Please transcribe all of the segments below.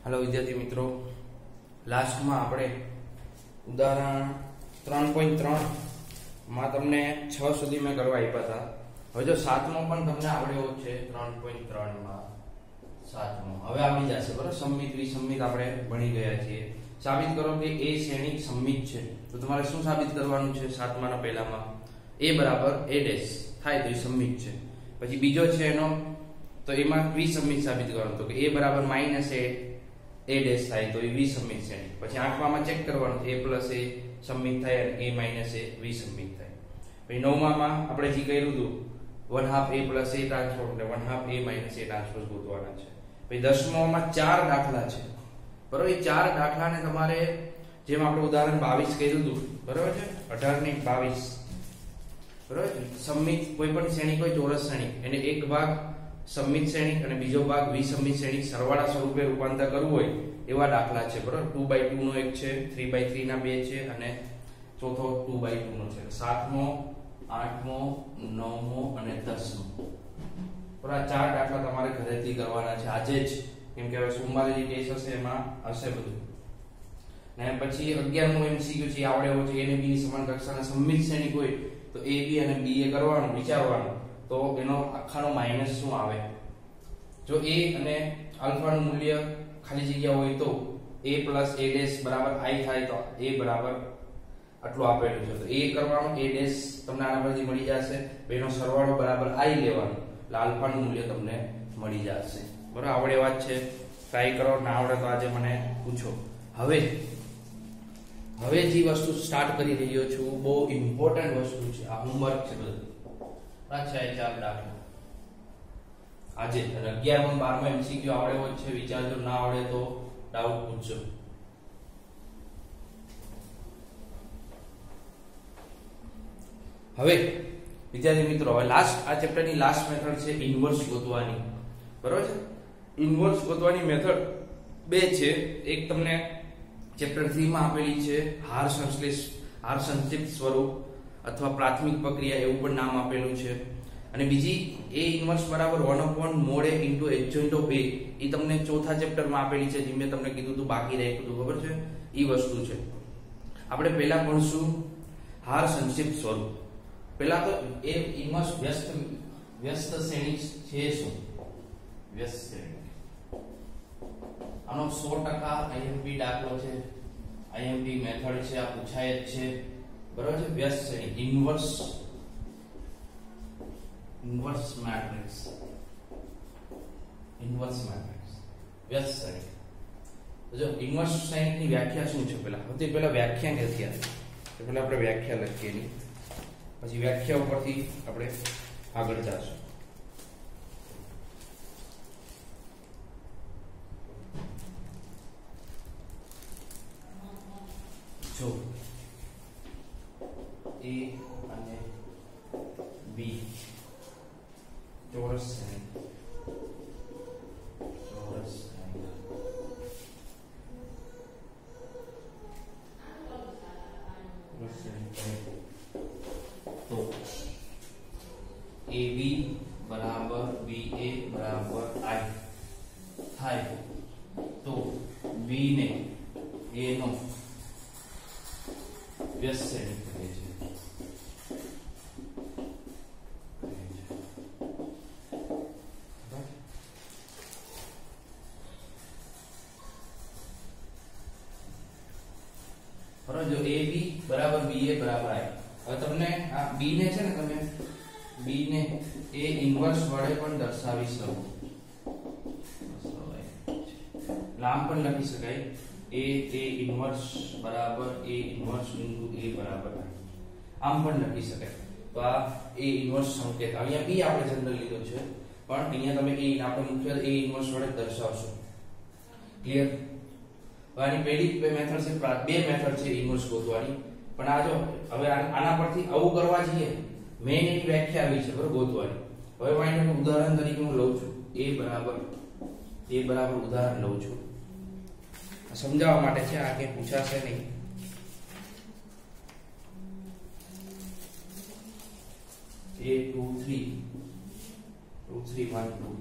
Hello विद्यार्थी मित्रों, last में આપણે ઉદાહરણ 3.3 માં તમને 6 સુધી મેં કરવા આપ્યા હતા। હવે જો 7મો પણ તમને આવડ્યો છે 3.3 માં 7મો હવે આવડી જશે બરાબર। સંમિત વિસંમિત આપણે ભણી ગયા છીએ। સાબિત કરો કે a શ્રેણિક સંમિત છે। તો તમારે શું સાબિત કરવાનું છે? 7માના પહેલામાં a બરાબર a ડેશ થાય તો એ સંમિત છે। પછી બીજો છે એનો તો એમાં વિસંમિત સાબિત કરવાનું, તો કે a બરાબર a ડેશ થાય તો એ વિસંમિત શ્રેણિક। પછી 8માં ચેક કરવાનું a પ્લસ a સંમિત થાય અને a માઈનસ a વિસંમિત થાય। પછી 9માં આપણે જે કર્યું હતું 1/2 a પ્લસ a ટ્રાન્સપોઝ એટલે 1/2 a માઈનસ a ટ્રાન્સપોઝ ગોતવાના છે। પછી 10મોમાં 4 દાખલા છે બરોબર। એ 4 દાખલાને તમારે જેમ આપણે ઉદાહરણ 22 કર્યું હતું બરોબર છે, 18 ને 22 બરોબર છે। સંમિત કોઈ પણ શ્રેણિક હોય ચોરસ શ્રેણિક એને એક ભાગ સંમિત શ્રેણિક અને બીજો ભાગ વિસંમિત શ્રેણિક સરવાળા સ્વરૂપે રૂપાંતર કરવું હોય એવા દાખલા છે બરોબર। 2/2 નો એક છે, 3/3 ના બે છે અને ચોથો 2/2 નો છે। 7મો 8મો 9મો અને 10મો બરોબર। આ 4 દાખલા તમારે ઘરેથી કરવાના છે આજે જ, કેમ કે હવે સોમવારે જે ટેસ્ટ હશે એમાં હશે બધું। ને પછી 11મો એમસીક્યુ છે આવડે એવો છે, એને બી સમાન કક્ષાના સંમિત શ્રેણિક હોય તો a b અને b એ કરવાનું વિચારવાનું, તો એનો આખાનો માઈનસ શું આવે। જો a અને આલ્ફાનું મૂલ્ય ખાલી જગ્યા હોય તો a પ્લસ a ડેશ બરાબર i થાય તો a બરાબર આટલું આપેલું છે તો a કરવાનું, a ડેશ તમને આના પરથી મળી જશે, બેનો સરવાળો બરાબર i લેવાનો એટલે આલ્ફાનું મૂલ્ય તમને મળી જશે બરાબર। આવડે વાત છે, ટ્રાય કરો, ના આવડે તો આજે મને પૂછો। હવે જે વસ્તુ સ્ટાર્ટ કરી રહ્યો છું બહુ ઇમ્પોર્ટન્ટ વસ્તુ છે, આ હોમવર્ક છે બધું। અચ્છા એ 4 દાખલા આજે 11માં 12માં એમસીક્યુ આવડે હોય છે, વિચારજો, ના આવડે તો ડાઉટ પૂછજો। હવે વિદ્યાર્થી મિત્રો, હવે લાસ્ટ આ ચેપ્ટરની લાસ્ટ મેથડ છે ઇન્વર્સ ગોતવાની બરોબર છે। ઇન્વર્સ ગોતવાની મેથડ બે છે, એક તમને ચેપ્ટર 3 માં આપેલી છે હાર સંક્ષિપ્ત સ્વરૂપ અથવા પ્રાથમિક પ્રક્રિયા એવું પણ નામ આપેલું છે, અને બીજી a ઇન્વર્સ બરાબર 1/mod a * adjoint of a એ તમને ચોથા ચેપ્ટરમાં આપેલી છે, જે મેં તમને કીધું હતું બાકી રાખ્યું હતું ખબર છે, એ વસ્તુ છે। આપણે પહેલા ભણશું હાર સંક્ષિપ્ત સ્વરૂપ। પહેલા તો a ઇન્વર્સ વ્યસ્ત શ્રેણિક છે શું? વ્યસ્ત શ્રેણિક આનો 100% IMP દાખલો છે, IMP મેથડ છે, આ પૂછાય જ છે બરોબર છે। વ્યસ્ત શ્રેણિક ઇન્વર્સ મેટ્રિક્સ વ્યસ્ત શ્રેણિક। તો જો ઇન્વર્સ શ્રેણિકની વ્યાખ્યા શું છે પહેલા વ્યાખ્યા નથી આવી, તો પહેલા આપણે વ્યાખ્યા લખીએ ની, પછી વ્યાખ્યા ઉપરથી આપણે આગળ જઈશું। જો a અને b ચોરસ શ્રેણિક તો ab બરાબર ba બરાબર i થાય તો b ને a નો વ્યસ્ત શ્રેણિક કહે છે। બરાબર, જો ab બરાબર ba બરાબર i, હવે તમને આ b ને છે ને તમે b ને a ઇન્વર્સ વડે પણ દર્શાવી શકો, નામ પણ લખી શકાય a ઇન્વર્સ બરાબર a ઇન્વર્સ * a બરાબર i, આમ પણ લખી શકાય। તો આ a ઇન્વર્સ સંકેત અહીંયા b આપણે જનરલ લીધો છે, પણ અહીંયા તમે આપણે મુખ્ય a ઇન્વર્સ વડે દર્શાવશો। ક્લિયર? આની પહેલી મેથડ છે, બે મેથડ છે ઇન્વર્સ ગોતવાની, પણ આ જો હવે આના પરથી આવું કરવા જઈએ મેઈન એની વ્યાખ્યા આવી છે બરોબર ગોતવાની। હવે માઈન ઉદાહરણ તરીકે હું લઉં છું a બરાબર ઉદાહરણ લઉં છું, સમજાવવા માટે છે, આ કે પૂછાશે નહીં। a 2 3 2 3 1 2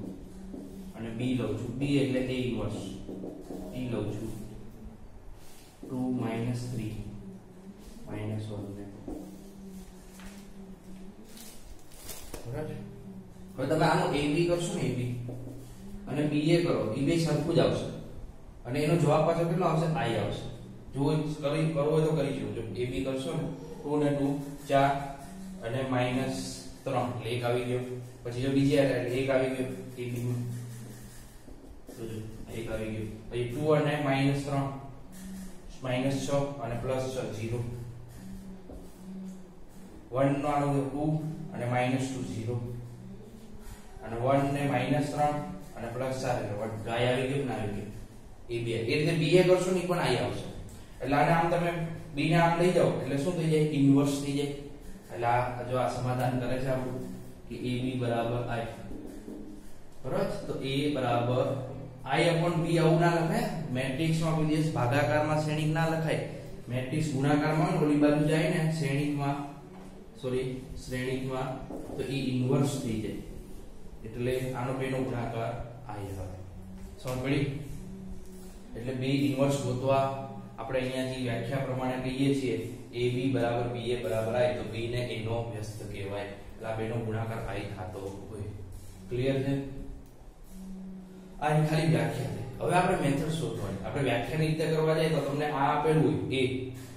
અને b લઉં છું, b એટલે a ઇન્વર્સ e લઉં છું 2 - 3 - 1 ને બરાબર. હવે તમે આનો ab કરશો ને, ab અને ba કરો, એ બે સરખું જ આવશે અને એનો જવાબ પાછો કેટલો આવશે? I આવશે. જો કરવું હોય તો કરી શકો. જો ab કરશો ને 2 ને 2 4 અને -3 એટલે 1 આવી ગયો. પછી જો બીજી એટલે 1 આવી ગયો ab માં, તો જો 1 આવી ગયો. પછી 2 અને -3 -6 અને +6 0. 1 નો આનો 2 અને -2 0 અને 1 ને -3 અને +4 એટલે 1 I આવી ગયો ના આવી ગયો એ બે. એ રીતે ba કરશો ને પણ I આવશે. એટલે આને આમ તમે b ને આમ લઈ જાઓ એટલે શું થઈ જાય? ઇન્વર્સ થઈ જાય. એટલે આ જો આ સમાધાન કરે છે આપણું કે ab બરાબર I. બરાબર. તો a બરાબર I/b આવું ના લખાય. મેટ્રિક્સમાં કોઈ દિવસ ભાગાકારમાં શ્રેણિક ના લખાય. મેટ્રિક્સ ગુણાકારમાં ઓલી બાજુ જાય ને શ્રેણિકમાં તો એ ઇન્વર્સ થઈ જાય. એટલે આનો બેનો ગુણાકાર I આવે. સમજ પડી? એટલે b ઇન્વર્સ ગોતવા આપણે અહીંયા જે વ્યાખ્યા પ્રમાણે કહીએ છીએ ab બરાબર ba બરાબર I, તો b ને a નો વ્યસ્ત કહેવાય. એટલે આ બેનો ગુણાકાર I થતો હોય. ક્લિયર છે? આ ખાલી વ્યાખ્યા છે. હવે આપણે મેથડ શોધવાની. આપણે વ્યાખ્યાની રીતે કરવા જાય તો તમને આ આપેલું હોય a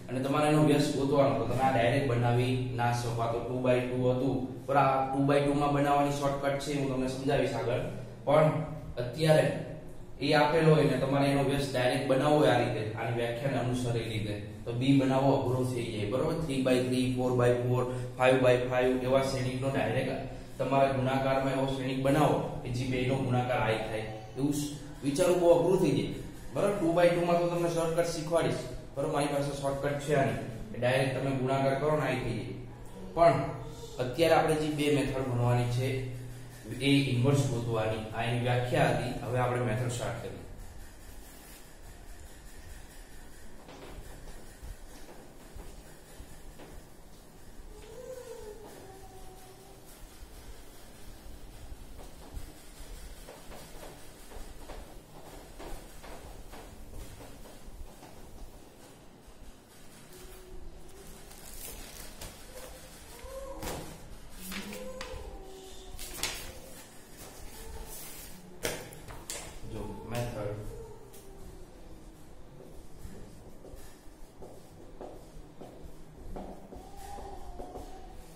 અને તમારે એનો વ્યસ્ત ગોતવાનો, તો તમે આ ડાયરેક્ટ બનાવી ના શકો. આ તો 2/2 હતું, પર આ 2/2 માં બનાવવાની શોર્ટકટ છે, હું તમને સમજાવીશ આગળ. પણ અત્યારે એ આપેલો હોય ને તમારે એનો વ્યસ્ત ડાયરેક્ટ બનાવવો હોય આ રીતે, આની વ્યાખ્યાને અનુસરી રીતે, તો b બનાવવો અઘરો થઈ જાય. બરોબર. 3/3 4/4 5/5 એવા શ્રેણિકનો ડાયરેક્ટ તમારે ગુણાકારમાં એવો શ્રેણિક બનાવો કે જે બેનો ગુણાકાર I થાય. એવું વિચારવું બહુ અઘરું થઈ જાય. બરાબર. 2/2 માં તો તમને શોર્ટકટ શીખવાડીશ. બરાબર. મારી પાસે શોર્ટકટ છે આની, ડાયરેક્ટ તમે ગુણાકાર કરો ને I થઈ જાય. પણ અત્યારે આપણે જે બે મેથડ ભણવાની છે, a ઇન્વર્સ ગોતવાની, આ એની વ્યાખ્યા હતી. હવે આપણે મેથડ સ્ટાર્ટ કરીએ.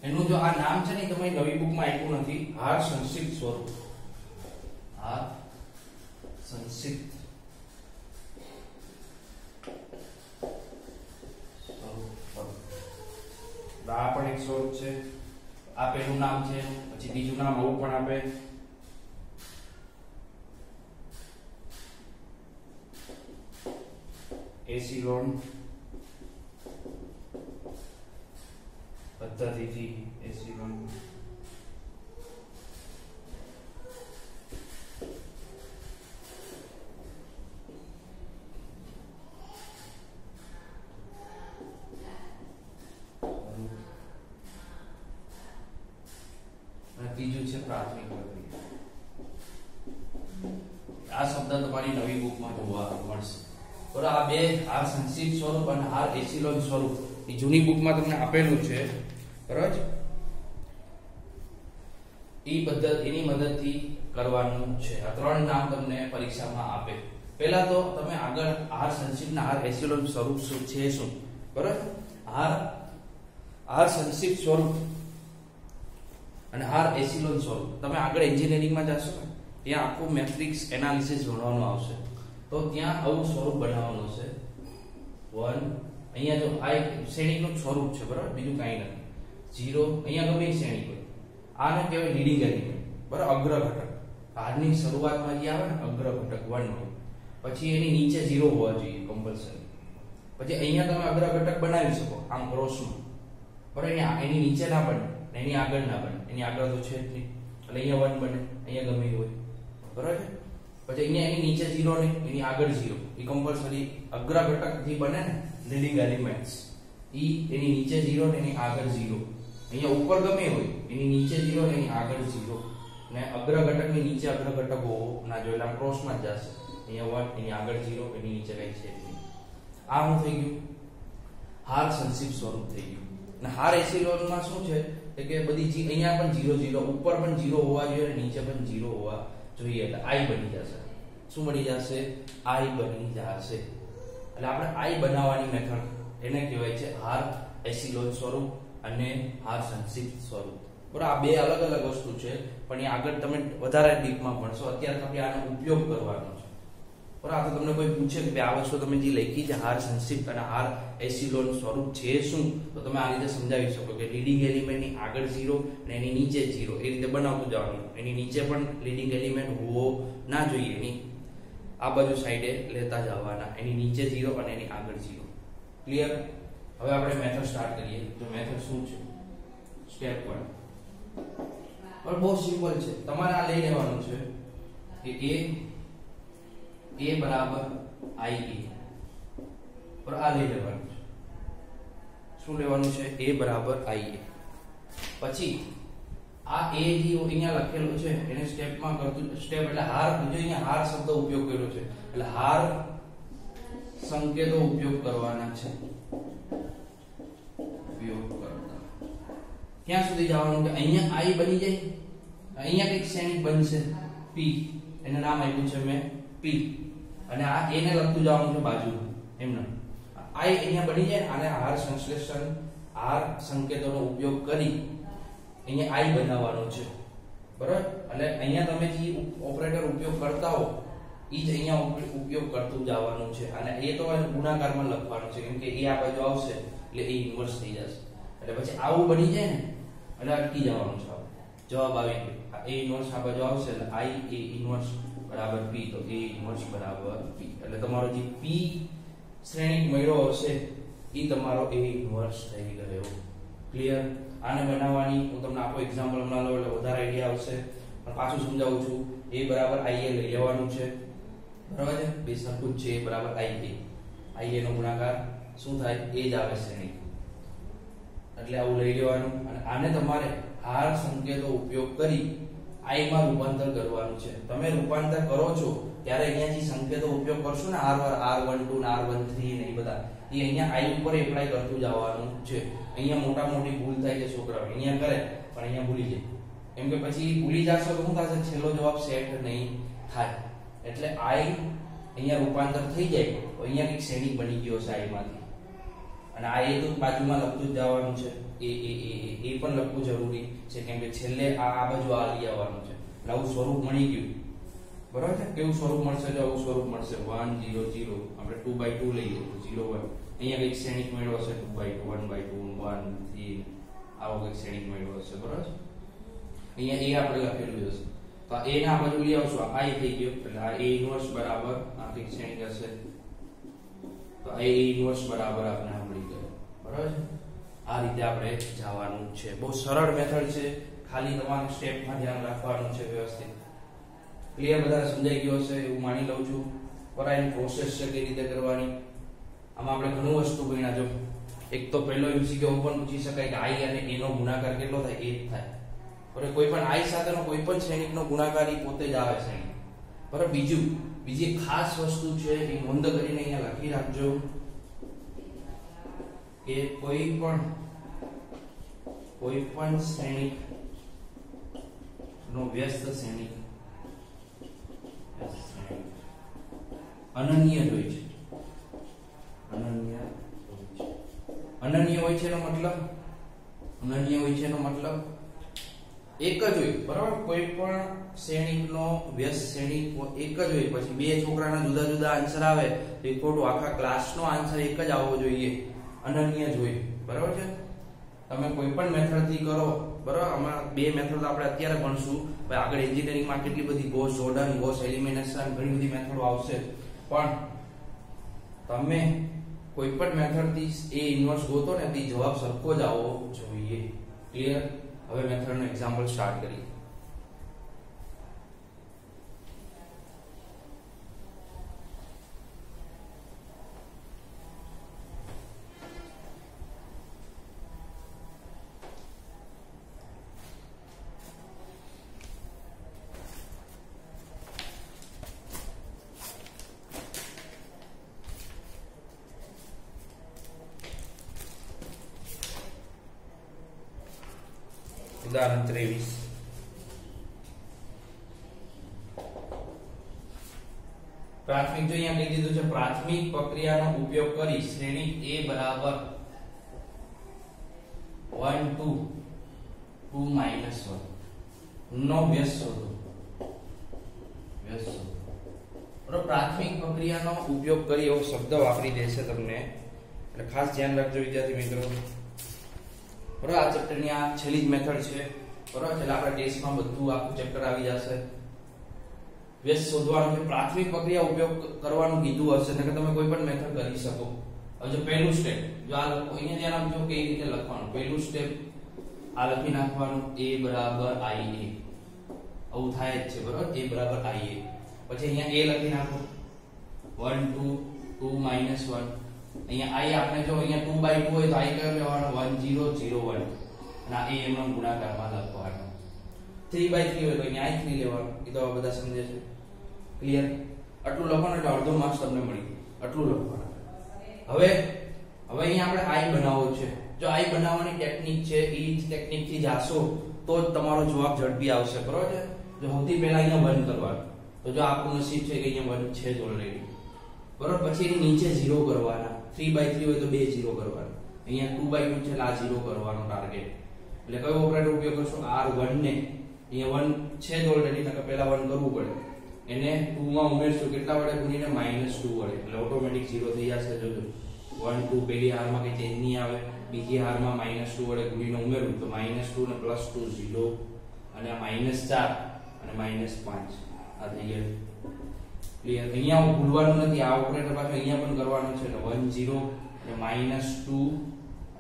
એનું જો આ નામ છે ને તમારી નવી બુકમાં આપ્યું નથી. હાર સંક્ષિપ્ત સ્વરૂપ. હાર સંક્ષિપ્ત સ્વરૂપ. આ પણ એક સ્વરૂપ છે. આ પહેલું નામ છે, પછી બીજું નામ આવું પણ આપે. એસિલોન પદ્ધતિથી એસિલોન ત્રીજું છે પ્રાથમિક પ્રક્રિયા. આ શબ્દ તમારી નવી બુકમાં જોવા મળશે. બરાબર. આ બે, હાર સંક્ષિપ્ત સ્વરૂપ અને હાર એસિલોન સ્વરૂપ, એ જૂની બુકમાં તમને આપેલું છે. બરાબર. એની મદદથી કરવાનું છે. આ ત્રણ નામ તમને પરીક્ષામાં આપે. પહેલા તો તમે આગળ હાર સંક્ષિપ્ત ના હાર એસિલોન સ્વરૂપ શું છે શું. બરાબર. હાર સંક્ષિપ્ત સ્વરૂપ અને હાર એસિલોન સ્વરૂપ તમે આગળ એન્જિનિયરિંગમાં જશો ને, ત્યાં આખું મેટ્રિક્સ એનાલિસિસ ભણવાનું આવશે. તો ત્યાં આવું સ્વરૂપ બનાવવાનું છે. 1 અહીંયા જો આ એક શ્રેણીનું સ્વરૂપ છે. બરાબર. બીજું કાંઈ નથી. 0 અહીંયા ગમે શ્રેણી હોય. આને કહેવાય લીડિંગ એલિમેન્ટ. બરાબર. અગ્ર ઘટક. હારની શરૂઆતમાં જે આવે ને અગ્ર ઘટક 1 હોય, પછી એની નીચે 0 હોવા જોઈએ કમ્પલસરી. પછી અહીંયા તમે અગ્ર ઘટક બનાવી શકો આમ ક્રોસમાં. બરાબર. એની નીચે ના બને, એની આગળ ના બને. એની આગળ તો છે જ નહીં, એટલે અહીંયા 1 બને, અહીંયા ગમે હોય. બરાબર. પછી અહીંયા એની નીચે 0 ને એની આગળ 0, એ કમ્પલસરી અગ્ર ઘટક જે બને ને લીડિંગ એલિમેન્ટ્સ, એની નીચે 0 ને એની આગળ 0. અહીંયા ઉપર ગમે હોય, એની નીચે 0 ને એની આગળ 0. ને અગ્ર ઘટકની નીચે અગ્ર ઘટકો ના જો એટલે ક્રોસમાં જ જશે. અહીંયા 1 એની આગળ 0 એની નીચે કઈ છે નહીં. આ શું થઈ ગયું? હાર સંક્ષિપ્ત સ્વરૂપ થઈ ગયું. અને હાર એસિલોનમાં શું છે કે બધી અહીંયા પણ 0 0 ઉપર પણ 0 હોવા જોઈએ અને નીચે પણ 0 હોવા જોઈએ એટલે i બની જશે. શું બની જશે? i બની જશે. એટલે આપણે i બનાવવાની મેથડ એને કહેવાય છે હાર એસિલોન સ્વરૂપ અને હાર સંક્ષિપ્ત સ્વરૂપ. બરાબર, આ બે અલગ અલગ વસ્તુ છે પણ એ આગળ તમે વધારે ડીપમાં ભણશો. અત્યારે આપણે આનો ઉપયોગ કરવાનો છે. બરાબર, આ તો તમને કોઈ પૂછે કે આ વસ્તુ તમે જે લખી છે હાર સંક્ષિપ્ત અને હાર એસિલોન સ્વરૂપ છે શું, તો તમે આ રીતે સમજાવી શકો કે લીડિંગ એલિમેન્ટની આગળ 0 અને એની નીચે 0 એ રીતે બનાવતું જવાનું. એની નીચે પણ લીડિંગ એલિમેન્ટ હોવો ના જોઈએ, એની આ બાજુ સાઈડે લેતા જવાના. એની નીચે 0 અને એની આગળ 0. ક્લિયર? હવે આપણે મેથડ સ્ટાર્ટ કરીએ. તો મેથડ શું છે? સ્ટેપ 1 પણ બહુ સિમ્પલ છે. તમારે આ લઈ લેવાનું છે કે a બરાબર ia. પર આ લઈ લેવાનું છે. શું લેવાનું છે? a બરાબર ia. પછી આ a જે અહીંયા લખેલું છે એને સ્ટેપમાં કરતું સ્ટેપ એટલે હાર બીજો અહીંયા હાર શબ્દ ઉપયોગ કર્યો છે એટલે હાર સંકેતો ઉપયોગ કરવાના છે. ઉપયોગ કરતા ક્યાં સુધી જવાનું કે અહીંયા i બની જાય, અહીંયા કઈક શ્રેણિક બનશે p, એને નામ આપ્યું છે મેં p, અને આ a ને લખતું જવાનું છે બાજુમાં એમને. i અહીંયા બની જાય અને હાર સંશ્લેષણ હાર સંકેતોનો ઉપયોગ કરી અહીંયા i બનાવવાનો છે. બરાબર, એટલે અહીંયા તમે જે ઓપરેટર ઉપયોગ કરતા હો એ જ અહીંયા ઉપયોગ કરતું જવાનું છે. અને એ તો ગુણાકારમાં લખવાનું છે કેમ કે એ આ બાજુ આવશે એટલે એ ઇન્વર્સ થઈ જશે. એટલે પછી આવું બની જાય ને એટલે અટકી જવાનું છે. જવાબ આવી ગયો. આ a ઇન્વર્સ આ બાજુ આવશે એટલે i a ઇન્વર્સ બરાબર p, તો a ઇન્વર્સ બરાબર p. એટલે તમારો જે p શ્રેણિક મળ્યો હશે એ તમારો a ઇન્વર્સ થઈ ગયો. ક્લિયર? આને બનાવવાની હું તમને આખો એક્ઝામ્પલ હમણાં લઉં એટલે વધારે આઈડિયા આવશે. પણ પાછું સમજાવું છું. a બરાબર ia લઈ લેવાનું છે. બરાબર છે? બે સરખું છે. a બરાબર ia નો ગુણાકાર શું થાય? એ જ આવે શ્રેણિક. એટલે આવું લઈ લેવાનું અને આને તમારે હાર સંકેતો ઉપયોગ કરી i માં રૂપાંતર કરવાનું છે. તમે રૂપાંતર કરો છો ત્યારે અહીંયા જે સંકેતો ઉપયોગ કરશો ને r12 ને r13 ને એ બધા એ અહીંયા i ઉપર એપ્લાય કરતું જવાનું છે. અહીંયા મોટા મોટી ભૂલ થાય છે છોકરાઓ, અહીંયા કરે પણ અહીંયા ભૂલી જાય. એમ કે પછી ભૂલી જશો તો શું થશે? છેલ્લો જવાબ સેટ નહીં થાય. એટલે i અહીંયા રૂપાંતર થઈ જાય તો અહીંયા એક શ્રેણિક બની ગયો છે i માંથી. અને આ એ તો બાજુમાં લખતું જ જવાનું છે. એ પણ લખવું જરૂરી છે કેમ કે છેલ્લે આ બાજુ આ લઈ આવવાનું છે. એટલે આવું સ્વરૂપ મળી ગયું. બરાબર છે? કેવું સ્વરૂપ મળશે? જો આવું સ્વરૂપ મળશે 1 0 0. આપણે 2/2 લઈએ તો 0 1. અહીંયા એક શ્રેણિક મેળવો છે 2/2 1/2 1 3. આવો એક શ્રેણિક મેળવો છે. બરાબર છે? અહીંયા a આપણે લખેલું હશે તો a ના બાજુ લઈ આવશું. આ i થઈ ગયો એટલે આ a ઇન્વર્સ બરાબર આ એક શ્રેણિક હશે તો a ઇન્વર્સ બરાબર આપણે મળી ગયો. બરાબર છે? આ રીતે આપણે જવાનું છે. બહુ સરળ મેથડ છે. ખાલી તમારે સ્ટેપમાં ધ્યાન રાખવાનું છે વ્યવસ્થિત. ક્લિયર? બધા સમજાઈ ગયો હશે એવું માની લઉં છું. પર આની પ્રોસેસ છે કઈ રીતે કરવાની. આમાં આપણે ઘણું વસ્તુ ભણ્યા. જો એક તો પહેલો MCQ પણ પૂછી શકાય કે i અને a નો ગુણાકાર કેટલો થાય? 1 થાય. બરાબર? કોઈ પણ i સાથેનો કોઈ પણ શ્રેણિકનો ગુણાકાર એ પોતે જ આવે શ્રેણિક. બરાબર? બીજી ખાસ વસ્તુ છે એ નોંધ કરીને અહીંયા લખી રાખજો કે કોઈ પણ શ્રેણિક નો વ્યસ્ત શ્રેણિક અનન્ય હોય છે. અનન્ય હોય છે એનો મતલબ એક જ હોય. બરાબર? કોઈ પણ શ્રેણિકનો વ્યસ્ત શ્રેણિક એક જ હોય. પછી બે છોકરાના જુદા જુદા આન્સર આવે તો એ ખોટું. આખા ક્લાસનો આન્સર એક જ આવવો જોઈએ. અનન્ય જ હોય. બરાબર છે? તમે કોઈ પણ મેથડ થી કરો. બરાબર? આમાં બે મેથડ આપણે અત્યારે ભણશું. ભાઈ આગળ એન્જિનિયરિંગમાં કેટલી બધી ગોસ જોર્ડન, ગોસ એલિમિનેશન ઘણી બધી મેથડો આવશે. પણ તમે કોઈ પણ મેથડ થી a ઇન્વર્સ ગોતો ને તે જવાબ સરખો જ આવવો જોઈએ. ક્લિયર? હવે મેથડનો એક્ઝામ્પલ સ્ટાર્ટ કરીએ. ઉદાહરણ 23 પ્રાથમિક જો અહીંયા કહી દીધું છે પ્રાથમિક પ્રક્રિયાનો ઉપયોગ કરી શ્રેણી A બરાબર 1 2 2 1 નો વ્યસ્ત શોધો બરાબર પ્રાથમિક પ્રક્રિયાનો ઉપયોગ કરી એવો શબ્દ વાપરી દેશે તમને એટલે ખાસ ધ્યાન રાખજો વિદ્યાર્થી મિત્રો બરાબર આ ચેપ્ટરની આ છેલ્લી જ મેથડ છે બરાબર એટલે આપણા ટેસ્ટમાં બધું આખું ચેપ્ટર આવી જશે વ્યસ્ત શોધવાનું છે પ્રાથમિક પ્રક્રિયા ઉપયોગ કરવાનું કીધું હશે એટલે તમે કોઈ પણ મેથડ કરી શકો હવે જો પહેલું સ્ટેપ જો આ અહીંયા ધ્યાન આપજો કે કઈ રીતે લખવાનું પહેલું સ્ટેપ આ લખી નાખવાનું a બરાબર ia આવું થાય જ છે બરાબર a બરાબર ia પછી અહીંયા a લખી નાખો 1 2 2 1 અહીંયા i આપણે જો અહીંયા 2 by 2 હોય તો i કયો લેવાનો 1 0 0 1 અને આ a એમનો ગુણાકારમાં લખવાનો 3 by 3 હોય તો અહીંયા i 3 લેવાનો એ તો આ બધા સમજે છે ક્લિયર આટલું લખવાનું એટલે અડધો માર્ક્સ તમને મળી આટલું લખવાનું હવે અહીંયા આપણે i બનાવવો છે જો i બનાવવાની ટેકનિક છે એ જ ટેકનિક થી જાશો તો જ તમારો જવાબ ઝડપી આવશે બરોબર છે જો સૌથી પહેલા અહીંયા 1 કરવાનું તો જો આપણું નસીબ છે કે અહીંયા 1 છે જ ઓલરેડી બરોબર પછી એની નીચે 0 કરવાના 3 by 3 હોય તો 2 0 કરવાના અહીંયા 2 by 2 છે આ 0 કરવાનો ટાર્ગેટ એટલે કયો ઓપરેટર ઉપયોગ કરશો r1 ને અહીંયા 1 છે જ ઓલરેડી નકર પહેલા 1 કરવું પડે એને 2 માં ઉમેરશું કેટલા વડે ગુણીને -2 વડે એટલે ઓટોમેટિક 0 થઈ જશે જોજો 1 2 પેલી r માં કઈ ચેન્જ નહીં આવે બીજી r માં -2 વડે ગુણીને ઉમેરું તો -2 ને +2 0 અને આ -4 અને -5 આ થઈ ગયું ક્લિયર અહીંયા ભૂલવાનું નથી આ ઓપરેટર પાછો અહીંયા પણ કરવાનું છે એટલે 1 0 અને -2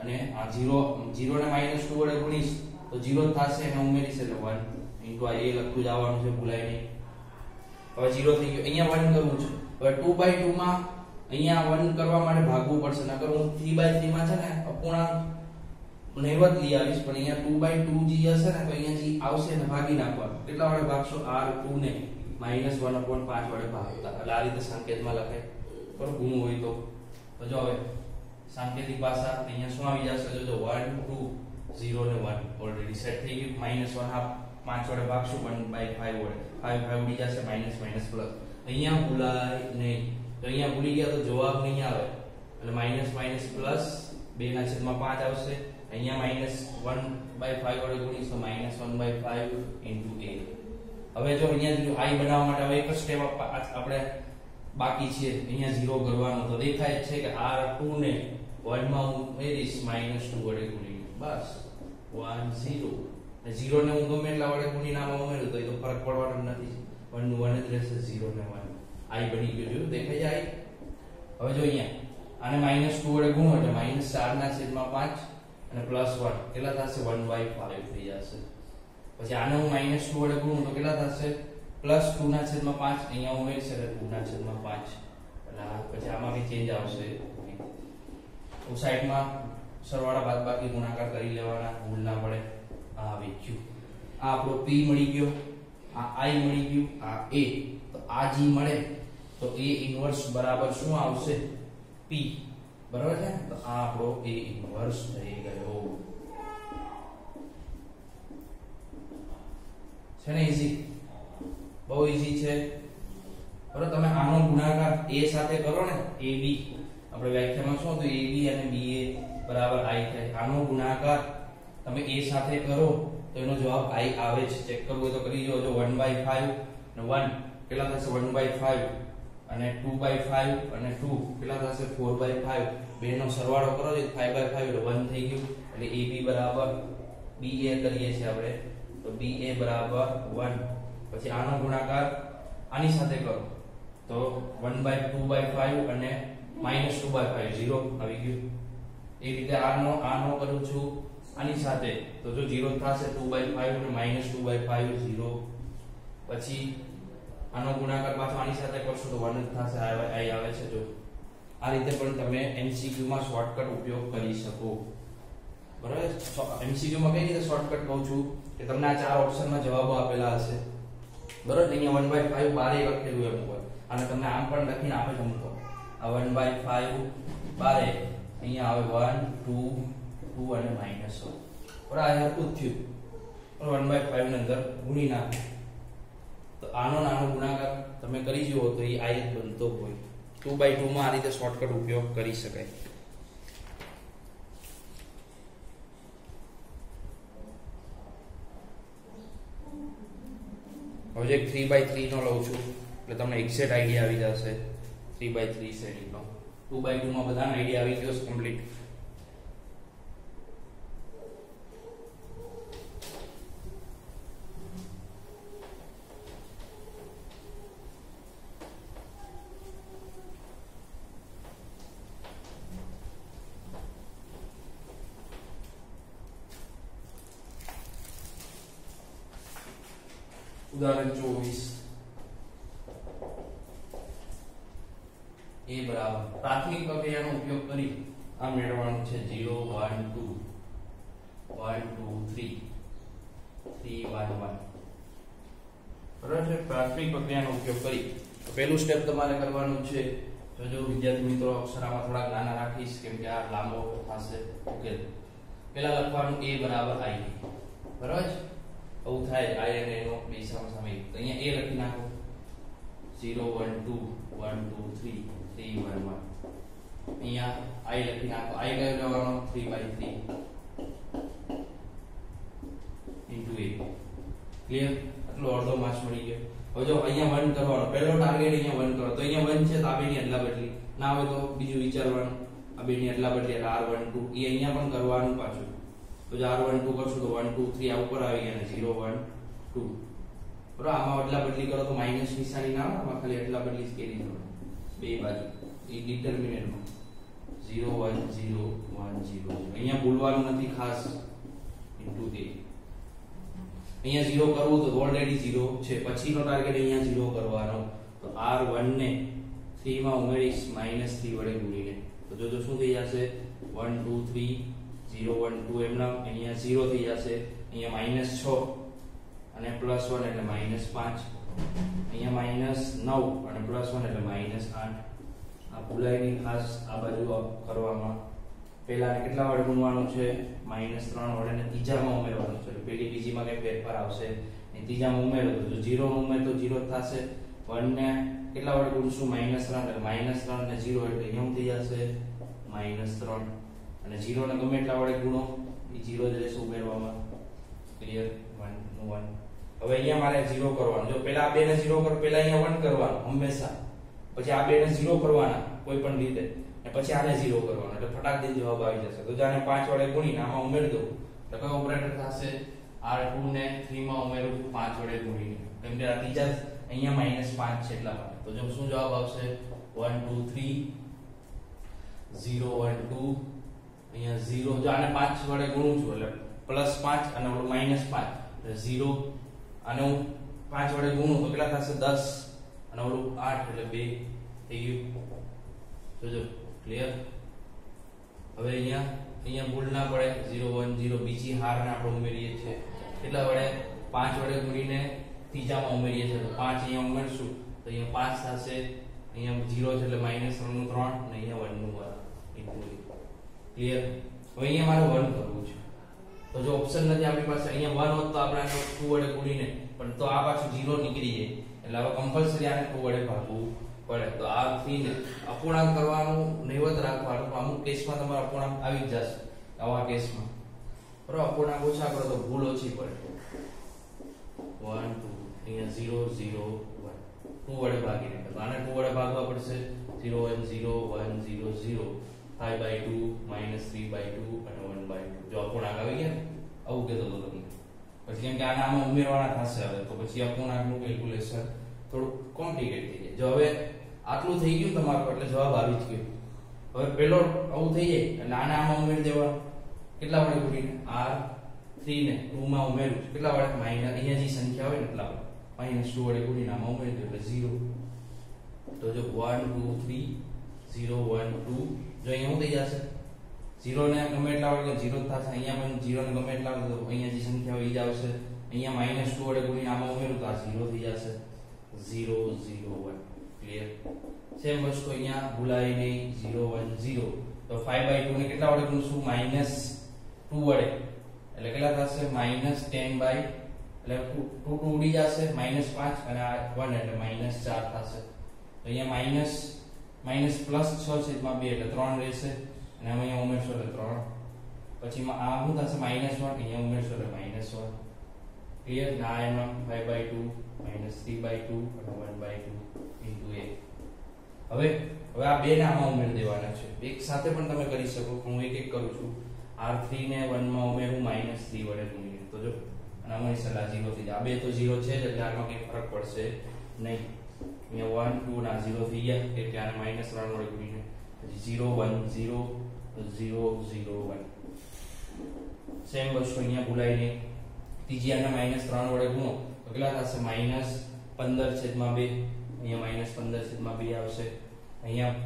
અને આ 0 0 ને -2 વડે ગુણીશ તો 0 થશે અને ઉમેરીશ એટલે 1 ઇન્ટુ આ a લખતું જવાનું છે ભૂલાય નહીં હવે 0 થઈ ગયો અહીંયા 1 કરવું છે હવે 2 by 2 માં અહીંયા 1 કરવા માટે ભાગવું પડશે નકર હું 3 by 3 માં છે ને અપૂર્ણાંક નહીવત લઈ આવીશ પણ અહીંયા 2 by 2 જે હશે ને તો અહીંયા જે આવશે ને ભાગી નાખવાનું કેટલા વડે ભાગશો r2 ને -1/5 વડે ભાગતા એટલે આ રીતે સંકેતમાં લખાય બરોબર ગુણ હોય તો જો હવે સાંકેતિક ભાષા અહીંયા શું આવી જશે જો 1 2 0 ને 1 ઓલરેડી સેટ થઈ ગયું -1/2 5 વડે ભાગશું 1/5 વડે 5 5 ઉડી જશે માઈનસ માઈનસ પ્લસ અહીંયા ભૂલાય નહીં તો અહીંયા ભૂલી ગયા તો જવાબ નહીં આવે એટલે માઈનસ માઈનસ પ્લસ 2/5 આવશે અહીંયા -1/5 વડે ગુણીશ તો -1/5 * a હવે જો અહીંયા જો i બનાવવા માટે હવે એક જ સ્ટેપ આપણે બાકી છે અહીંયા 0 કરવાનો તો દેખાય છે કે r2 ને 1 માં ઉમેરીશ -2 વડે ગુણીને બસ 1 0 0 ને હું ગમે એટલા વડે ગુણીને આમાં ઉમેરું તો એ તો ફરક પડવાનો નથી 1 નું 1 જ રહેશે 0 ને 1 i બની ગયું જોયું દેખાય જાય હવે જો અહીંયા આને -2 વડે ગુણો એટલે -4/5 અને +1 કેટલા થશે 1/5 થઈ જશે પછી આને હું -2 વડે ગુણું તો કેટલા થશે +2/5 અહીંયા ઉમેરશે એટલે 2/5 એટલે પછી આમાં બી ચેન્જ આવશે તો સાઈડમાં સરવાળા બાદબાકી ગુણાકાર કરી લેવાના ભૂલ ના પડે આ આવી ગયું આ આપણો p મળી ગયો આ i મળી ગયું આ a તો આ g મળે તો a ઇન્વર્સ બરાબર શું આવશે p બરાબર છે તો આ આપણો a ઇન્વર્સ થઈ ગયો છે ને ઈઝી બહુ ઈઝી છે બરાબર તમે આનો ગુણાકાર a સાથે કરો ને ab આપણે વ્યાખ્યામાં શું હતું ab અને ba બરાબર i થાય આનો ગુણાકાર તમે a સાથે કરો તો એનો જવાબ i આવે છે ચેક કરવું હોય તો કરી જોજો 1/5 અને 1 કેટલા થશે 1/5 અને 2/5 અને 2 કેટલા થશે 4/5 બેનો સરવાળો કરો તો 5/5 એટલે 1 થઈ ગયું એટલે ab બરાબર ba કરીએ છીએ આપણે તો ba બરાબર 1 પછી આનો ગુણાકાર આની સાથે કરો તો 1/2/5 અને -2/5 0 આવી ગયું એ રીતે આનો કરું છું આની સાથે તો જો 0 થશે 2/5 અને -2/5 0 પછી આનો ગુણાકાર પાછો આની સાથે કરશો તો 1 જ થશે i આવે છે જો આ રીતે પણ તમે MCQ માં શોર્ટકટ ઉપયોગ કરી શકો બરાબર MCQ માં કઈ રીતે શોર્ટકટ કહું છું કે તમને આ ચાર ઓપ્શનમાં જવાબો આપેલા હશે બરાબર અહીંયા 1/5 બારે લખેલું એમ હોય અને તમને આમ પણ લખીને આપે છે અમુક આ 1/5 બારે અહીંયા આવે 1 2 2 અને -1 બરાબર આ હરકું થયું 1/5 ને અંદર ગુણી નાખો તો આનો નાનો ગુણાકાર તમે કરી જુઓ તો એ આ જ બનતો હોય 2/2 માં આ રીતે શોર્ટકટ ઉપયોગ કરી શકાય. હવે એક 3/3 નો લઉં છું એટલે તમને એક્ઝેક્ટ આઈડિયા આવી જશે 3/3 શ્રેણીનો. 2/2 માં બધાનો આઈડિયા આવી ગયો છે કમ્પ્લીટ. ઉદાહરણ 24 એ બરાબર પ્રાથમિક પ્રક્રિયાનો ઉપયોગ કરી આ મેળવવાનું છે 0 1 2 1 2 3 3 1 1 બરાબર છે. પ્રાથમિક પ્રક્રિયાનો ઉપયોગ કરી તો પહેલું સ્ટેપ તમારે કરવાનું છે. જો વિદ્યાર્થી મિત્રો અક્ષરામાં થોડા નાના રાખીશ કેમ કે આ લાંબો થશે. ઓકે, પહેલા લખવાનું a બરાબર i બરાબર છે. આવું થાય i અને a નો બે સામે તો અહીંયા a લખી નાખો 0 1 2 1 2 3 3 1 1. અહીંયા i લખી નાખો. i કયો લેવાનો 3/3 into a. ક્લિયર? આટલો અડધો માસ મળી ગયો. હવે જો અહીંયા 1 કરવાનો પહેલો ટાર્ગેટ અહીંયા 1 કરો તો અહીંયા 1 છે તો આ બેની અદલા બદલી ના હોય તો બીજું વિચારવાનું આ બેની અદલા બદલી એટલે r12 એ અહીંયા પણ કરવાનું પાછું. તો જો r12 કરશો તો 1 2 3 આ ઉપર આવી ગયા અને 0 1 2 બરાબર. આમાં અદલા બદલી કરો તો માઈનસ નિશાની ના આવે, આમાં ખાલી અદલા બદલી જ કરી દો બે બાજુ એ ડિટરમિનન્ટમાં 0 1 0 1 0. અહીંયા ભૂલવાનું નથી ખાસ ઇન્ટુ a. અહીંયા 0 કરવું તો ઓલરેડી 0 છે, પછીનો ટાર્ગેટ અહીંયા 0 કરવાનો તો r1 ને 3 માં ઉમેરીશ -3 વડે ગુણીને તો જોજો શું થઈ જશે 1 2 3 0 1 2 એમ નામ અહીંયા 0 થઈ જશે. અહીંયા -6 અને +1 એટલે -5. અહીંયા -9 અને +1 એટલે -8. આ ભૂલાય નહીં ખાસ આ બાજુ કરવામાં. પહેલા કેટલા વડે ગુણવાનું છે -3 વડે ને ત્રીજામાં ઉમેરવાનું છે. પેલી બીજીમાં કઈ ફેરફાર આવશે ને ત્રીજામાં ઉમેરો તો 0 નો ઉમેર તો 0 થશે. 1 ને કેટલા વડે ગુણશું -3 એટલે -3 ને 0 એટલે અહીંયા થઈ જશે -3 અને 0 ને ગમે એટલા વડે ગુણો એ 0 જ રહેશે ઉમેરવામાં. ક્લિયર? 1 1. હવે અહીંયા મારે 0 કરવાનું. જો પહેલા આ બે ને 0 કરો, પહેલા અહીંયા 1 કરવાનું હંમેશા, પછી આ બે ને 0 કરવાના કોઈ પણ રીતે અને પછી આને 0 કરવાનો એટલે ફટાક દઈને જવાબ આવી જશે. તો જાને 5 વડે ગુણીને આમાં ઉમેરી દઉં તો કયો ઓપરેટર થશે r2 ને 3 માં ઉમેરું 5 વડે ગુણીને કેમ કે આ ત્રીજા અહીંયા -5 છે એટલા માટે. તો જો શું જવાબ આવશે 1 2 3 0 1 2 અહીંયા 0. જો આને 5 વડે ગુણું છું એટલે +5 અને ઓલું -5 એટલે 0. આને હું 5 વડે ગુણું તો કેટલા થશે 10 અને ઓલું 8 એટલે 2 થઈ ગયું. જોજો ક્લિયર? હવે અહીંયા ભૂલ ના પડે 0 1 0 બીજી હારને આપણે ઉમેરીએ છીએ કેટલા વડે 5 વડે ગુણીને ત્રીજામાં ઉમેરીએ છીએ તો 5 અહીંયા ઉમેરશું તો અહીંયા 5 થશે. અહીંયા 0 છે એટલે -3 નું 3 અને અહીંયા 1 નું 1. ક્લિયર? હવે અહીંયા મારે 1 કરવું છે તો જો ઓપ્શન નથી આપણી પાસે અહીંયા 1 હોત તો આપણે આને 2 વડે ગુણીને પણ તો આ પાછું 0 નીકળી જાય એટલે હવે કમ્પલસરી આને 2 વડે ભાગવું પડે. તો આ 3 ને અપૂર્ણાંક કરવાનું નહીવત રાખવાનું. તો અમુક કેસમાં તમારો અપૂર્ણાંક આવી જ જશે આવા કેસમાં બરાબર. અપૂર્ણાંક ઓછા કરો તો ભૂલ ઓછી પડે. 1 2 અહીંયા 0 0 1 2 વડે ભાગીને તો આને 2 વડે ભાગવા પડશે 0 1 0 1 0 0 5/2 -3/2 અને 1/2. જો અપૂર્ણાંક આવી ગયા ને આવું કહેતો હતો તમને પછી કેમ કે આને આમાં ઉમેરવાના થશે હવે તો પછી અપૂર્ણાંકનું કેલ્ક્યુલેશન થોડું કોમ્પ્લિકેટ થઈ જાય. જો હવે આટલું થઈ ગયું તમારું એટલે જવાબ આવી જ ગયો. હવે પેલો આવું થઈ જાય એટલે આને આમાં ઉમેરી દેવાનું કેટલા વડે ગુણીને r3 ને 2 માં ઉમેરું કેટલા વડે અહીંયા જે સંખ્યા હોય ને એટલા વડે -2 વડે ગુણીને આમાં ઉમેરી દો એટલે 0. તો જો 1 2 3 0 1 2 જો અહીંયા શું થઈ જશે 0 ને ગમે એટલા વડે 0 થશે. અહીંયા પણ 0 ને ગમે એટલા વડે અહીંયા જે સંખ્યા હોય એ જ આવશે. અહીંયા -2 વડે ગુણીને આમાં ઉમેરું તો આ 0 થઈ જશે 0 0 1. ક્લિયર? સેમ વસ્તુ અહીંયા ભૂલાય નહીં 0 1 0 તો 5/2 ને કેટલા વડે ગુણશું -2 વડે એટલે કેટલા થશે -10 એટલે 2 ઉડી જશે -5 અને આ 1 એટલે -4 થશે. તો અહીંયા માઈનસ પ્લસ 6/2 એટલે 3 રહેશે અને અહીંયા ઉમેરશો એટલે 3. પછી આ શું થશે -1 અહીંયા ઉમેરશો એટલે -1. ક્લિયર? ના એમાં 5/2 -3/2 અને 1/2 into a. હવે આ બે ને આમાં ઉમેરી દેવાના છે. એક સાથે પણ તમે કરી શકો. હું એક એક કરું છું. r3 ને 1 માં ઉમેરું -3 વડે ગુણીને. તો જો અને આમાં સલા 0 થઈ જાય. આ બે તો 0 છે જ એટલે આમાં કઈ ફરક પડશે નહીં. અહીંયા 1 2 ના 0 થઈ ગયા એટલે આને -3 વડે ગુણીને પછી 0 1 0 0 0 1. સેમ વસ્તુ અહીંયા ભૂલાય નહીં. ત્રીજી આને -3 વડે ગુણો તો કેટલા થશે -15/2. અહીંયા -15/2 આવશે. અહીંયા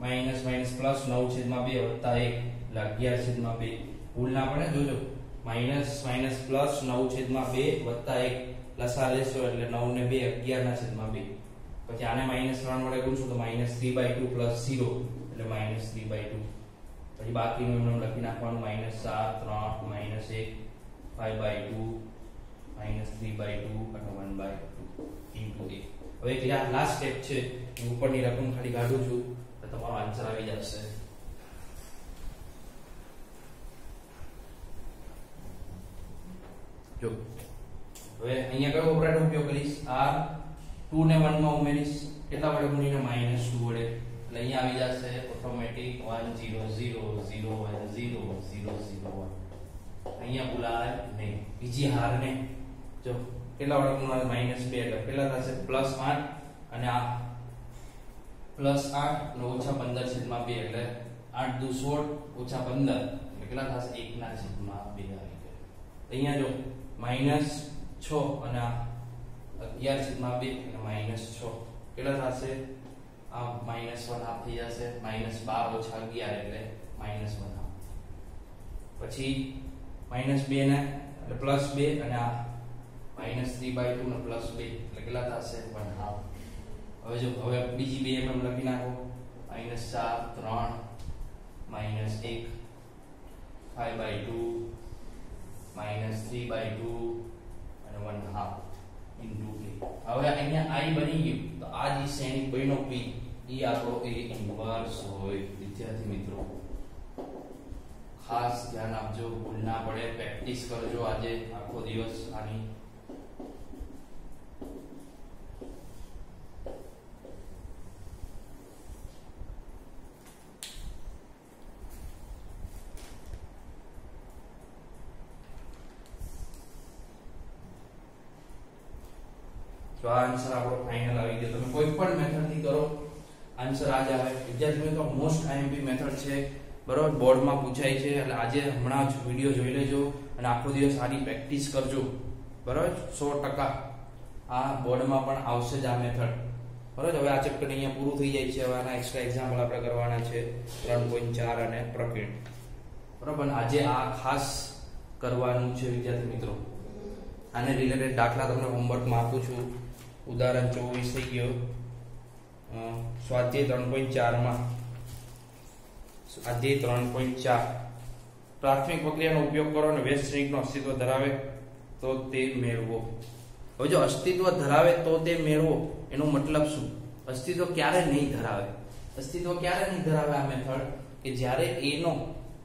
-9/2 વત્તા 1 એટલે 11/2. ભૂલ ના પડે જોજો. -9/2 વત્તા 1 લસા લેશો એટલે 9 ને 2 11/2. પછી આને -3 વડે ગુણશો તો -3/2 પ્લસ 0 એટલે -3/2. પછી બાકીનું એમને લખી નાખવાનું -4 3 -1 5/2 -3/2 અને 1/2 into a. હવે જે આ લાસ્ટ સ્ટેપ છે હું ઉપરની રકમ ખાલી કાઢું છું તો તમારો આન્સર આવી જશે. જો હવે અહીંયા કયો ઓપરેટર ઉપયોગ કરીશ? r 2 ને 1 માં ઉમેરીશ. કેટલા વડે ગુણીને? -2 વડે. એટલે અહીંયા આવી જશે ઓટોમેટિક 1 0 0 0 1 0 0 0 1. અહીંયા ભૂલાય નહીં. બીજી હાર ને જો કેટલા વડે ગુણવાના? -2 એટલે કેટલા થશે +8 અને આ +8 ને -15/2 એટલે 8 દુ 16 -15 એટલે કેટલા થશે 1/2 આવી ગયો. અહીંયા જો -6 અને 11/2 એટલે -6 કેટલા થશે? આ -1 હાફ થઈ જશે. -12 - 11 એટલે -1 પછી -2 ને એટલે +2 અને આ -3/2 ને +2 એટલે કેટલા થશે 1/2. હવે જો હવે બીજી બે એમ લખી નાખો -4 3 -1 5/2 -3/2 અને 1/2 into a. હવે અહીંયા i બની ગયું તો આ જે શ્રેણિક બન્યો p ઈ આપણો a ઇન્વર્સ હોય. વિદ્યાર્થી મિત્રો ખાસ ધ્યાન આપજો. ભૂલ ના પડે. પ્રેક્ટિસ કરજો આજે આખો દિવસ આની. તો આ આન્સર આપણો ફાઇનલ આવી ગયો. તમે કોઈ પણ મેથડ થી કરો આન્સર આ જ આવે. વિદ્યાર્થી મિત્રો મોસ્ટ આઈએમપી મેથડ છે. બરોબર? બોર્ડમાં પૂછાય છે એટલે આજે હમણાં જ વિડિયો જોઈ લેજો અને આખો દિવસ આની પ્રેક્ટિસ કરજો. બરોબર? 100% આ બોર્ડમાં પણ આવશે જ આ મેથડ. બરોબર? હવે આ ચેપ્ટર અહીંયા પૂરું થઈ જાય છે. હવે આના એક્સ્ટ્રા એક્ઝામ્પલ આપણે કરવાના છે 3.4 અને પ્રકરણ. બરોબર? આજે આ ખાસ કરવાનું છે વિદ્યાર્થી મિત્રો. આને રિલેટેડ દાખલા તમને હોમવર્કમાં આપું છું. ઉદાહરણ 24 થઈ ગયો. સ્વાધ્યાય 3.4 માં સ્વાધ્યાય 3.4 પ્રાથમિક પ્રક્રિયાનો ઉપયોગ કરો અને વ્યસ્ત શ્રેણિકનું અસ્તિત્વ ધરાવે તો તે મેળવો. હવે જો અસ્તિત્વ ધરાવે તો તે મેળવો એનો મતલબ શું? અસ્તિત્વ ક્યારે નહીં ધરાવે? અસ્તિત્વ ક્યારે નહીં ધરાવે આ મેથડ? કે જ્યારે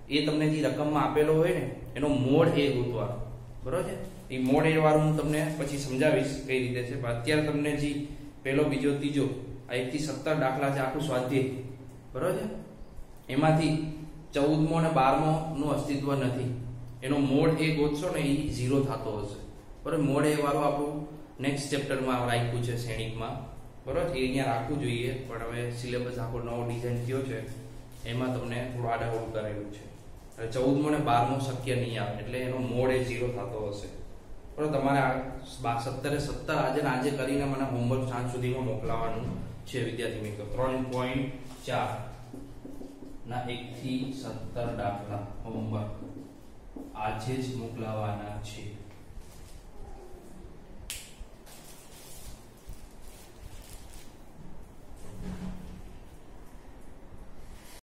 એ તમને જે રકમમાં આપેલો હોય ને એનો મોડ એ ગોતવાનો. બરોબર છે? એ મોડ એ વાળું હું તમને પછી સમજાવીશ કઈ રીતે છે. પણ અત્યારે તમને જે પહેલો બીજો ત્રીજો આ 1 થી 17 દાખલા છે આખું સ્વાધ્યાય. બરોબર છે? એમાંથી 14મો અને 12મો નું અસ્તિત્વ નથી. એનો મોડ એ ગોતશો ને એ 0 થતો હશે. બરોબર? મોડ એ વાળું આપણું નેક્સ્ટ ચેપ્ટરમાં રાખ્યું છે શ્રેણિકમાં. બરોબર? એ અહીંયા રાખવું જોઈએ પણ હવે સિલેબસ આખો નવો ડિઝાઇન થયો છે એમાં તમને થોડું આડાવડું કરેલું છે. 14મો અને 12મો શક્ય નહીં આવે એટલે એનો મોડ એ 0 થતો હશે. બરોબર? તમારે 17 આજે કરીને મને હોમવર્ક સાંજ સુધીમાં મોકલાવાનું છે વિદ્યાર્થી મિત્રો. 3.4 ના 1 થી 17 દાખલા હોમવર્ક આજે જ મોકલાવાના છે.